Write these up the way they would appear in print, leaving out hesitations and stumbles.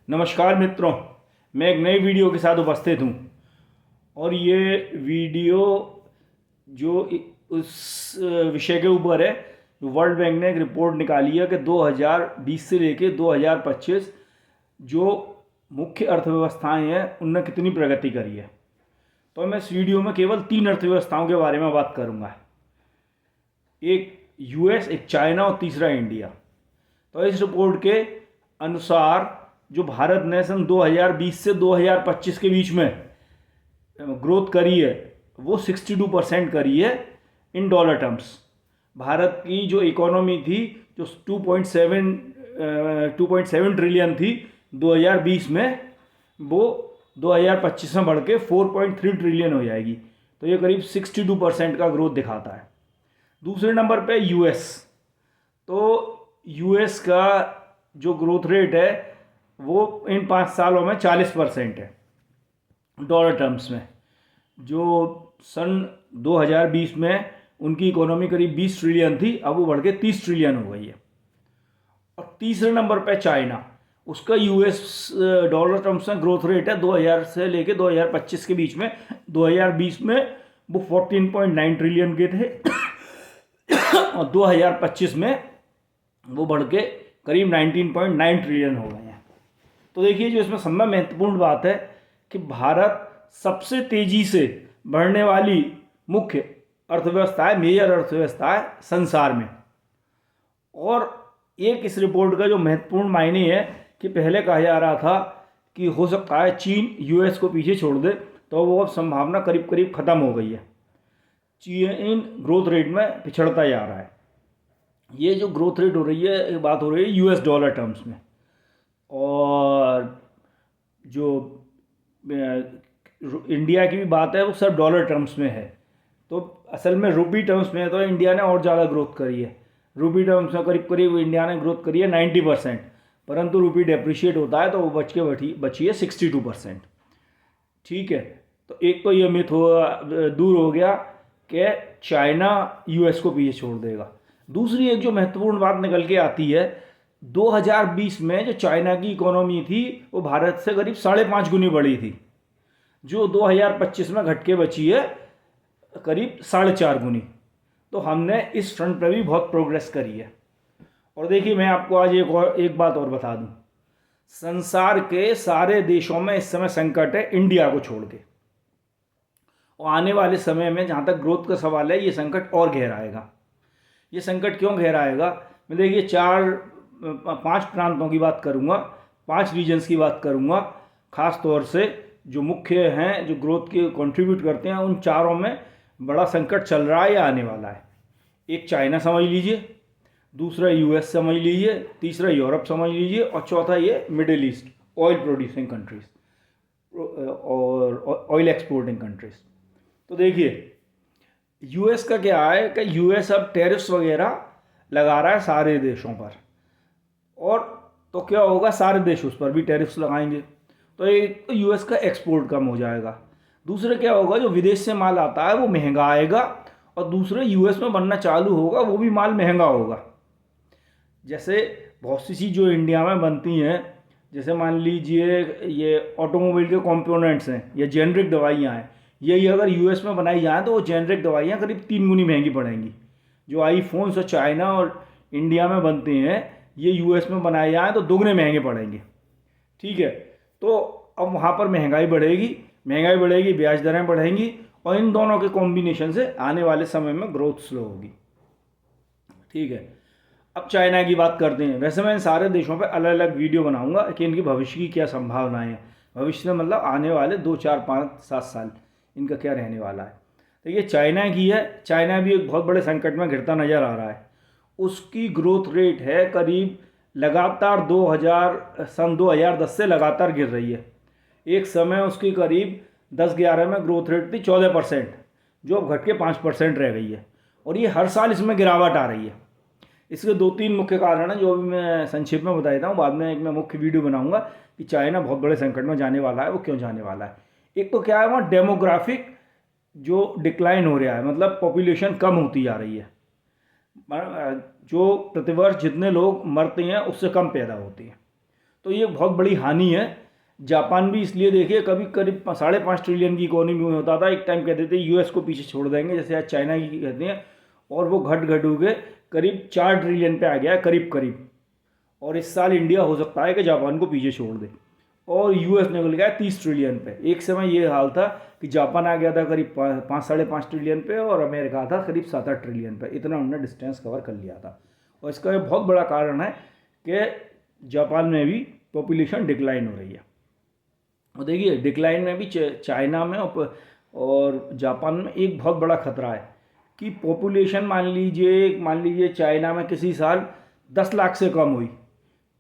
नमस्कार मित्रों, मैं एक नई वीडियो के साथ उपस्थित हूँ और ये वीडियो जो उस विषय के ऊपर है। वर्ल्ड बैंक ने एक रिपोर्ट निकाली है कि 2020 से लेके 2025 जो मुख्य अर्थव्यवस्थाएं हैं उनने कितनी प्रगति करी है। तो मैं इस वीडियो में केवल 3 अर्थव्यवस्थाओं के बारे में बात करूँगा, एक यूएस, एक चाइना और तीसरा इंडिया। तो इस रिपोर्ट के अनुसार जो भारत ने सन 2020 से 2025 के बीच में ग्रोथ करी है वो 62% करी है इन डॉलर टर्म्स। भारत की जो इकोनॉमी थी जो 2.7 ट्रिलियन थी 2020 में, वो 2025 में बढ़ के 4.3 ट्रिलियन हो जाएगी। तो ये करीब 62% का ग्रोथ दिखाता है। दूसरे नंबर पे यूएस। तो यूएस का जो ग्रोथ रेट है वो इन 5 सालों में 40% है डॉलर टर्म्स में। जो सन 2020 में उनकी इकोनॉमी करीब 20 ट्रिलियन थी, अब वो बढ़ के 30 ट्रिलियन हो गई है। और तीसरे नंबर पे चाइना, उसका यूएस डॉलर टर्म्स में ग्रोथ रेट है 2000 से लेके 2025 के बीच में। 2020 में वो 14.9 ट्रिलियन के थे और 2025 में वो बढ़ के करीब 19.9 ट्रिलियन हो गए हैं। तो देखिए, जो इसमें सब में महत्वपूर्ण बात है कि भारत सबसे तेजी से बढ़ने वाली मुख्य अर्थव्यवस्था है, मेजर अर्थव्यवस्था है संसार में। और एक इस रिपोर्ट का जो महत्वपूर्ण मायने है कि पहले कहा जा रहा था कि हो सकता है चीन यूएस को पीछे छोड़ दे, तो वो अब संभावना करीब करीब ख़त्म हो गई है। चीन ग्रोथ रेट में पिछड़ता जा रहा है। ये जो ग्रोथ रेट हो रही है, बात हो रही है यूएस डॉलर टर्म्स में। और जो इंडिया की भी बात है वो सब डॉलर टर्म्स में है। तो असल में रूपी टर्म्स में है तो इंडिया ने और ज़्यादा ग्रोथ करी है। रूपी टर्म्स में करीब करीब इंडिया ने ग्रोथ करी है 90%, परंतु रूपी डेप्रिशिएट होता है तो वो बची है 62%। ठीक है, तो एक तो ये मिथ दूर हो गया कि चाइना यूएस को पीछे छोड़ देगा। दूसरी एक जो महत्वपूर्ण बात निकल के आती है, 2020 में जो चाइना की इकोनॉमी थी वो भारत से करीब 5.5 गुनी बढ़ी थी, जो 2025 में घट के बची है करीब 4.5 गुनी। तो हमने इस फ्रंट पर भी बहुत प्रोग्रेस करी है। और देखिए, मैं आपको आज एक बात और बता दूं, संसार के सारे देशों में इस समय संकट है इंडिया को छोड़ के। और आने वाले समय में जहाँ तक ग्रोथ का सवाल है, ये संकट और गहराएगा। ये संकट क्यों गहराएगा? मैं देखिए 5 प्रांतों की बात करूँगा, 5 रीजन्स की बात करूँगा, ख़ास तौर से जो मुख्य हैं, जो ग्रोथ के कंट्रीब्यूट करते हैं, उन चारों में बड़ा संकट चल रहा है या आने वाला है। एक चाइना समझ लीजिए, दूसरा यूएस समझ लीजिए, तीसरा यूरोप समझ लीजिए और चौथा ये middle east, oil producing countries और ऑयल एक्सपोर्टिंग कंट्रीज। तो देखिए, यूएस का क्या है कि यूएस अब टैरिफ्स वगैरह लगा रहा है सारे देशों पर, और तो क्या होगा, सारे देश उस पर भी टैरिफ्स लगाएंगे। तो एक तो यूएस का एक्सपोर्ट कम हो जाएगा। दूसरे क्या होगा, जो विदेश से माल आता है वो महंगा आएगा, और दूसरे यूएस में बनना चालू होगा वो भी माल महंगा होगा। जैसे बहुत सी चीज़ जो इंडिया में बनती हैं, जैसे मान लीजिए ये ऑटोमोबाइल के कंपोनेंट्स हैं या जेनरिक दवाइयाँ हैं, ये अगर यूएस में बनाई जाएँ तो वो जेनरिक दवाइयाँ करीब 3 गुनी महंगी पड़ेंगी। जो आईफोन्स और चाइना और इंडिया में बनते हैं, ये यूएस में बनाए जाएँ तो दुगने महंगे पड़ेंगे। ठीक है, तो अब वहाँ पर महंगाई बढ़ेगी, ब्याज दरें बढ़ेंगी, और इन दोनों के कॉम्बिनेशन से आने वाले समय में ग्रोथ स्लो होगी। ठीक है, अब चाइना की बात करते हैं। वैसे मैं इन सारे देशों पे अलग अलग वीडियो बनाऊंगा कि इनकी भविष्य की क्या संभावनाएं हैं। भविष्य में मतलब आने वाले 2, 4, 5, 7 साल इनका क्या रहने वाला है। देखिए, चाइना की है, चाइना भी एक बहुत बड़े संकट में घिरता नज़र आ रहा है। उसकी ग्रोथ रेट है करीब लगातार सन 2010 से लगातार गिर रही है। एक समय उसकी करीब 10-11 में ग्रोथ रेट थी 14%, जो अब घट के 5% रह गई है, और ये हर साल इसमें गिरावट आ रही है। इसके 2-3 मुख्य कारण हैं, जो भी मैं संक्षेप में बता देता हूँ। बाद में एक मैं मुख्य वीडियो बनाऊंगा कि चाइना बहुत बड़े संकट में जाने वाला है, वो क्यों जाने वाला है। एक तो क्या है, वहाँ डेमोग्राफिक जो डिक्लाइन हो रहा है, मतलब पॉपुलेशन कम होती जा रही है। जो प्रतिवर्ष जितने लोग मरते हैं उससे कम पैदा होती है। तो ये बहुत बड़ी हानि है। जापान भी इसलिए देखिए कभी करीब 5.5 ट्रिलियन की इकोनॉमी में होता था, एक टाइम कहते थे यूएस को पीछे छोड़ देंगे, जैसे आज चाइना की कहते हैं, और वो घट घट हो गए करीब 4 ट्रिलियन पे आ गया है करीब करीब। और इस साल इंडिया हो सकता है कि जापान को पीछे छोड़ दे, और यूएस निकल गया 30 ट्रिलियन पे। एक समय ये हाल था कि जापान आ गया था करीब 5-5.5 ट्रिलियन पे, और अमेरिका था करीब 7-8 ट्रिलियन पे। इतना उन्होंने डिस्टेंस कवर कर लिया था। और इसका एक बहुत बड़ा कारण है कि जापान में भी पॉपुलेशन डिक्लाइन हो रही है। और देखिए डिक्लाइन में भी चाइना में और जापान में एक बहुत बड़ा खतरा है कि पॉपुलेशन मान लीजिए चाइना में किसी साल 10 लाख से कम हुई,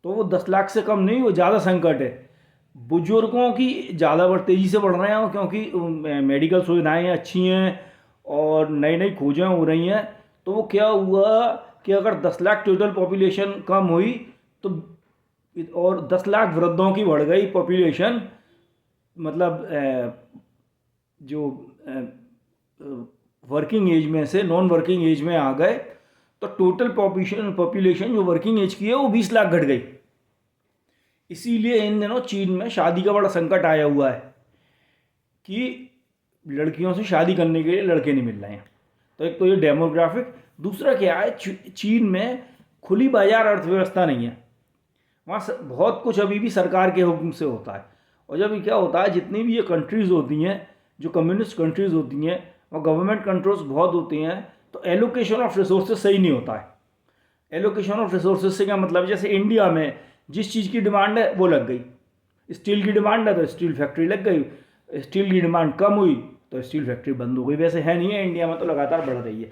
तो वो 10 लाख से कम नहीं, वो ज़्यादा संकट है। बुजुर्गों की ज़्यादा तेज़ी से बढ़ रहे हैं, क्योंकि मेडिकल सुविधाएँ अच्छी हैं और नई नई खोजें हो रही हैं। तो वो क्या हुआ कि अगर 10 लाख टोटल पॉपुलेशन कम हुई तो, और 10 लाख वृद्धों की बढ़ गई पॉपुलेशन, मतलब जो वर्किंग एज में से नॉन वर्किंग एज में आ गए, तो टोटल पॉपुलेशन जो वर्किंग एज की है वो 20 लाख घट गई। इसीलिए इन दिनों चीन में शादी का बड़ा संकट आया हुआ है कि लड़कियों से शादी करने के लिए लड़के नहीं मिल रहे हैं। तो एक तो ये डेमोग्राफिक, दूसरा क्या है, चीन में खुली बाजार अर्थव्यवस्था नहीं है। वहाँ बहुत कुछ अभी भी सरकार के हुक्म से होता है। और जब ये क्या होता है, जितनी भी ये कंट्रीज़ होती हैं, जो कम्युनिस्ट कंट्रीज़ होती हैं, और गवर्नमेंट कंट्रोल्स बहुत होती हैं, तो एलोकेशन ऑफ रिसोर्सेज सही नहीं होता है। एलोकेशन ऑफ रिसोर्सेज से क्या मतलब, जैसे इंडिया में जिस चीज़ की डिमांड है वो लग गई। स्टील की डिमांड है तो स्टील फैक्ट्री लग गई, स्टील की डिमांड कम हुई तो स्टील फैक्ट्री बंद हो गई। वैसे है नहीं है, इंडिया में तो लगातार बढ़ रही है।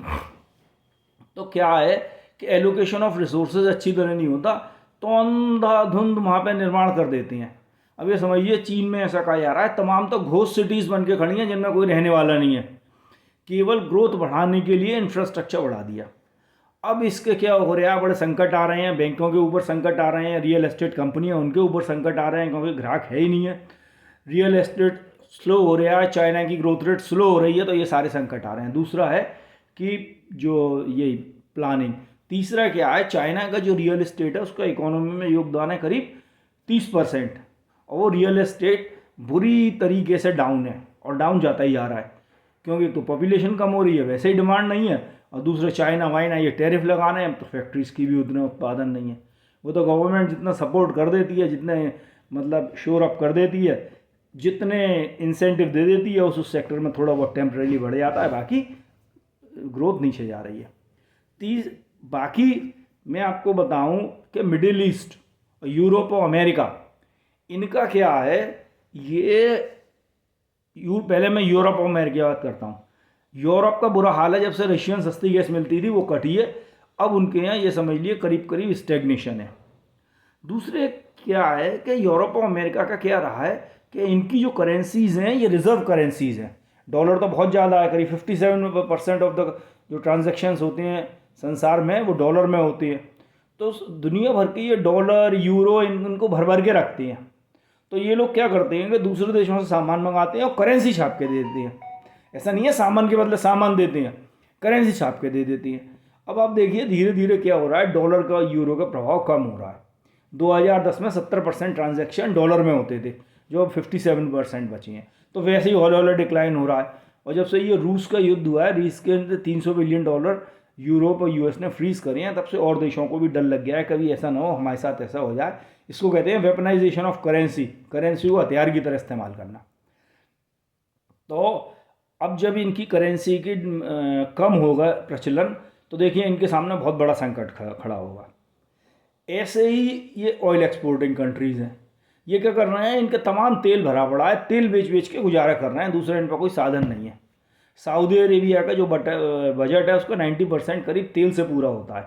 तो क्या है कि एलोकेशन ऑफ रिसोर्सेज अच्छी तरह नहीं होता, तो अंधाधुंध वहाँ पे निर्माण कर देते हैं। अब ये समझिए चीन में ऐसा कहा जा रहा है तमाम तो घोस्ट सिटीज़ बन के खड़ी हैं जिनमें कोई रहने वाला नहीं है, केवल ग्रोथ बढ़ाने के लिए इंफ्रास्ट्रक्चर बढ़ा दिया। अब इसके क्या हो रहा है, बड़े संकट आ रहे हैं, बैंकों के ऊपर संकट आ रहे हैं, रियल एस्टेट कंपनियां उनके ऊपर संकट आ रहे हैं, क्योंकि ग्राहक है ही नहीं है, रियल एस्टेट स्लो हो रहा है, चाइना की ग्रोथ रेट स्लो हो रही है, तो ये सारे संकट आ रहे हैं। दूसरा है कि जो ये प्लानिंग, तीसरा क्या है, चाइना का जो रियल एस्टेट है उसका इकोनॉमी में योगदान है करीब 30%, और वो रियल एस्टेट बुरी तरीके से डाउन है, और डाउन जाता ही जा रहा है, क्योंकि तो पॉपुलेशन कम हो रही है, वैसे ही डिमांड नहीं है, और दूसरे चाइना वाइना ये टैरिफ लगाने हैं, तो फैक्ट्रीज़ की भी उतना उत्पादन नहीं है। वो तो गवर्नमेंट जितना सपोर्ट कर देती है, जितने मतलब शोर अप कर देती है, जितने इंसेंटिव दे देती है, उस सेक्टर में थोड़ा बहुत टेम्परेली बढ़ जाता है, बाकी ग्रोथ नीचे जा रही है। बाकी मैं आपको बताऊं कि मिडिल ईस्ट, यूरोप और अमेरिका, इनका क्या है, पहले मैं यूरोप और अमेरिका की बात करता हूँ। यूरोप का बुरा हाल है, जब से रशियन सस्ती गैस मिलती थी वो कटी है, अब उनके यहाँ ये समझ लिए करीब करीब स्टेगनेशन है। दूसरे क्या है कि यूरोप और अमेरिका का क्या रहा है कि इनकी जो करेंसीज़ हैं ये रिजर्व करेंसीज़ हैं। डॉलर तो बहुत ज़्यादा है, करीब 57% ऑफ द जो ट्रांजेक्शन्स होते हैं संसार में वो डॉलर में होती है। तो दुनिया भर के ये डॉलर यूरो इनको भर भर के रखती हैं। तो ये लोग क्या करते हैं कि दूसरे देशों से सामान मंगाते हैं और करेंसी छाप के दे देते हैं। ऐसा नहीं है सामान के बदले सामान देते हैं, करेंसी छाप के दे देती हैं। अब आप देखिए धीरे धीरे क्या हो रहा है, डॉलर का यूरो का प्रभाव कम हो रहा है। 2010 में 70% ट्रांजैक्शन डॉलर में होते थे, जो अब 57% बचे हैं। तो वैसे ही हौले हौले डिक्लाइन हो रहा है। और जब से ये रूस का युद्ध हुआ है, रूस के $300 बिलियन यूरोप और यूएस ने फ्रीज करे हैं, तब से और देशों को भी डर लग गया है कभी ऐसा ना हो हमारे साथ ऐसा हो जाए। इसको कहते हैं वेपनाइजेशन ऑफ करेंसी, करेंसी को हथियार की तरह इस्तेमाल करना। तो अब जब इनकी करेंसी की कम होगा प्रचलन, तो देखिए इनके सामने बहुत बड़ा संकट खड़ा होगा। ऐसे ही ये ऑयल एक्सपोर्टिंग कंट्रीज़ हैं, ये क्या कर रहे हैं, इनका तमाम तेल भरा पड़ा है, तेल बेच बेच के गुजारा कर रहे हैं, दूसरे इन पर कोई साधन नहीं है। सऊदी अरेबिया का जो बजट है उसका 90% करीब तेल से पूरा होता है।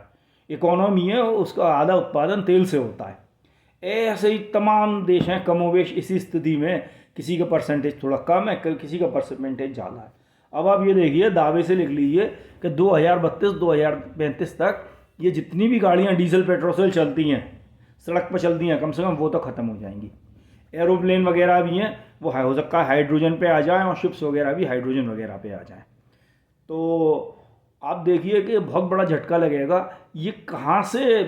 इकोनॉमी है उसका आधा उत्पादन तेल से होता है। ऐसे ही तमाम देश हैं कमोवेश इसी स्थिति में, किसी का परसेंटेज थोड़ा कम है, किसी का परसेंटेज ज़्यादा है। अब आप ये देखिए, दावे से लिख लीजिए कि 2032-2035 तक ये जितनी भी गाड़ियाँ डीजल पेट्रोल से चलती हैं, सड़क पर चलती हैं, कम से कम वो तो ख़त्म हो जाएंगी। एरोप्लेन वगैरह भी हैं, वो हो सकता है हाइड्रोजन पे आ जाएं, और शिप्स वगैरह भी हाइड्रोजन वगैरह पे आ जाएं। तो आप देखिए कि बहुत बड़ा झटका लगेगा। ये कहाँ से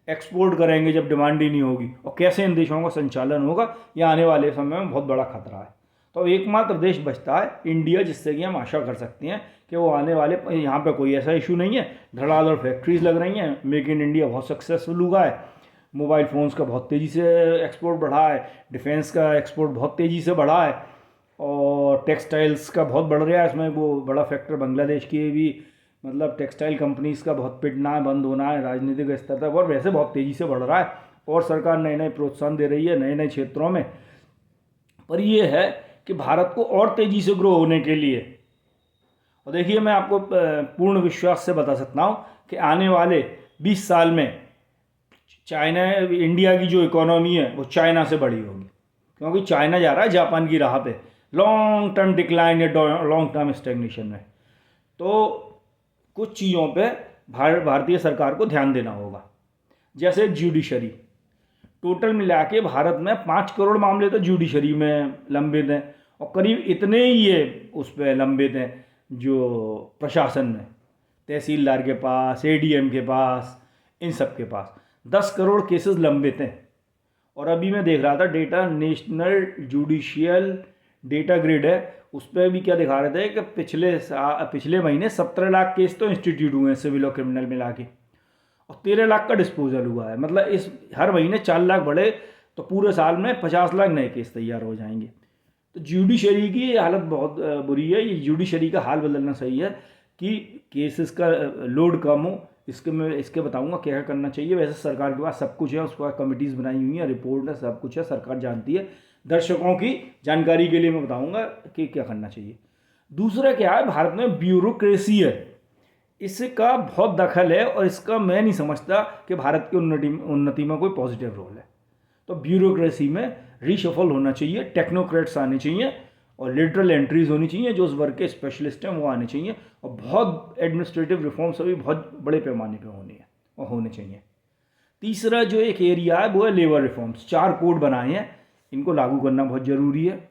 एक्सपोर्ट करेंगे जब डिमांड ही नहीं होगी, और कैसे इन देशों का संचालन होगा, यह आने वाले समय में बहुत बड़ा खतरा है। तो एकमात्र देश बचता है इंडिया, जिससे कि हम आशा कर सकते हैं कि वो आने वाले, यहाँ पे कोई ऐसा इशू नहीं है, धड़ाधड़ फैक्ट्रीज लग रही हैं, मेक इन इंडिया बहुत सक्सेसफुल हुआ है, मोबाइल फ़ोन्स का बहुत तेज़ी से एक्सपोर्ट बढ़ा है, डिफेंस का एक्सपोर्ट बहुत तेज़ी से बढ़ा है, और टेक्सटाइल्स का बहुत बढ़ रहा है। इसमें वो बड़ा फैक्टर बांग्लादेश की भी, मतलब टेक्सटाइल कंपनीज़ का बहुत पिटना है, बंद होना है राजनीतिक स्तर तक, और वैसे बहुत तेज़ी से बढ़ रहा है, और सरकार नए नए प्रोत्साहन दे रही है नए नए क्षेत्रों में। पर ये है कि भारत को और तेज़ी से ग्रो होने के लिए, और देखिए मैं आपको पूर्ण विश्वास से बता सकता हूँ कि आने वाले 20 साल में इंडिया की जो इकोनॉमी है वो चाइना से बड़ी होगी, क्योंकि चाइना जा रहा है जापान की राह पे, लॉन्ग टर्म डिक्लाइन या लॉन्ग टर्म स्टैग्नेशन में। तो कुछ चीज़ों पे भारतीय सरकार को ध्यान देना होगा, जैसे जुडिशरी। टोटल मिला के भारत में 5 करोड़ मामले तो जुडिशरी में लंबित हैं, और करीब इतने ही ये उस पर लंबित हैं जो प्रशासन में, तहसीलदार के पास, एडीएम के पास, इन सब के पास 10 करोड़ केसेस लंबित हैं। और अभी मैं देख रहा था data, national judicial data grid है, उस पर भी क्या दिखा रहे थे कि पिछले महीने 17 लाख केस तो इंस्टीट्यूट हुए हैं सिविल और क्रिमिनल मिला के, और 13 लाख का डिस्पोजल हुआ है। मतलब इस हर महीने 4 लाख बढ़े तो पूरे साल में 50 लाख नए केस तैयार हो जाएंगे। तो जुडिशरी की हालत बहुत बुरी है। ये जुडिशरी का हाल बदलना सही है कि केसेस का लोड कम हो। इसके बताऊंगा क्या क्या करना चाहिए। वैसे सरकार के पास सब कुछ है, उसके बाद कमिटीज़ बनाई हुई हैं, रिपोर्ट है, सब कुछ है, सरकार जानती है। दर्शकों की जानकारी के लिए मैं बताऊंगा कि क्या करना चाहिए। दूसरा क्या है, भारत में ब्यूरोक्रेसी है, इसका बहुत दखल है, और इसका मैं नहीं समझता कि भारत की उन्नति में कोई पॉजिटिव रोल है। तो ब्यूरोक्रेसी में रीशफल होना चाहिए, टेक्नोक्रेट्स आने चाहिए, और लिटरल एंट्रीज होनी चाहिए, जो उस वर्ग के स्पेशलिस्ट हैं वो आने चाहिए, और बहुत एडमिनिस्ट्रेटिव रिफॉर्म्स अभी बहुत बड़े पैमाने पे होने चाहिए। तीसरा जो एक एरिया है वो है लेबर रिफॉर्म्स। 4 कोड बनाए हैं, इनको लागू करना बहुत ज़रूरी है।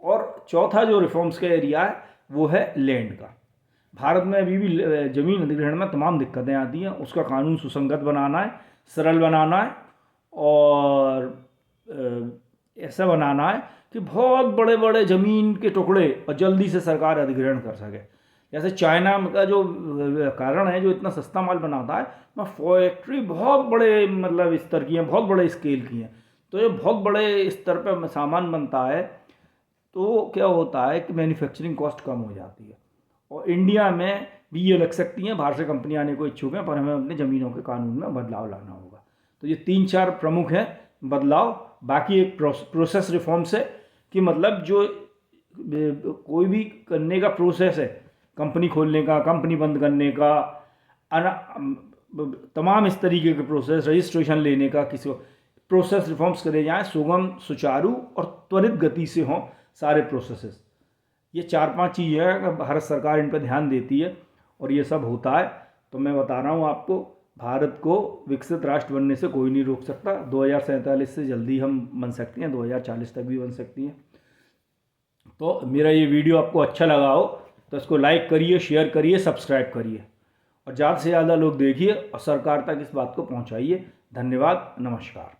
और चौथा जो रिफॉर्म्स का एरिया है वो है लैंड का। भारत में अभी भी ज़मीन अधिग्रहण में तमाम दिक्कतें आती हैं, उसका कानून सुसंगत बनाना है, सरल बनाना है, और ऐसा बनाना है कि बहुत बड़े बड़े ज़मीन के टुकड़े और जल्दी से सरकार अधिग्रहण कर सके। जैसे चाइना का जो कारण है, जो इतना सस्ता माल बनाता है, वह फैक्ट्री बहुत बड़े मतलब स्तर की हैं, बहुत बड़े स्केल की हैं। तो ये बहुत बड़े स्तर पर सामान बनता है, तो क्या होता है कि मैन्युफैक्चरिंग कॉस्ट कम हो जाती है। और इंडिया में भी ये लग सकती हैं, बाहर से कंपनी आने को इच्छुक हैं, पर हमें अपने ज़मीनों के कानून में बदलाव लाना होगा। तो ये 3-4 प्रमुख हैं बदलाव। बाकी एक प्रोसेस रिफॉर्म्स है कि मतलब जो कोई भी करने का प्रोसेस है, कंपनी खोलने का, कंपनी बंद करने का, तमाम इस तरीके के प्रोसेस, रजिस्ट्रेशन लेने का, किसी प्रोसेस रिफॉर्म्स करे जाएँ, सुगम, सुचारू और त्वरित गति से हों सारे प्रोसेसेस। ये 4-5 चीज़ें हैं, अगर भारत सरकार इन पर ध्यान देती है और ये सब होता है, तो मैं बता रहा हूँ आपको, भारत को विकसित राष्ट्र बनने से कोई नहीं रोक सकता। 2047 से जल्दी हम बन सकते हैं, 2040 तक भी बन सकती हैं। तो मेरा ये वीडियो आपको अच्छा लगा हो तो इसको लाइक करिए, शेयर करिए, सब्सक्राइब करिए, और ज़्यादा से ज़्यादा लोग देखिए और सरकार तक इस बात को पहुँचाइए। धन्यवाद, नमस्कार।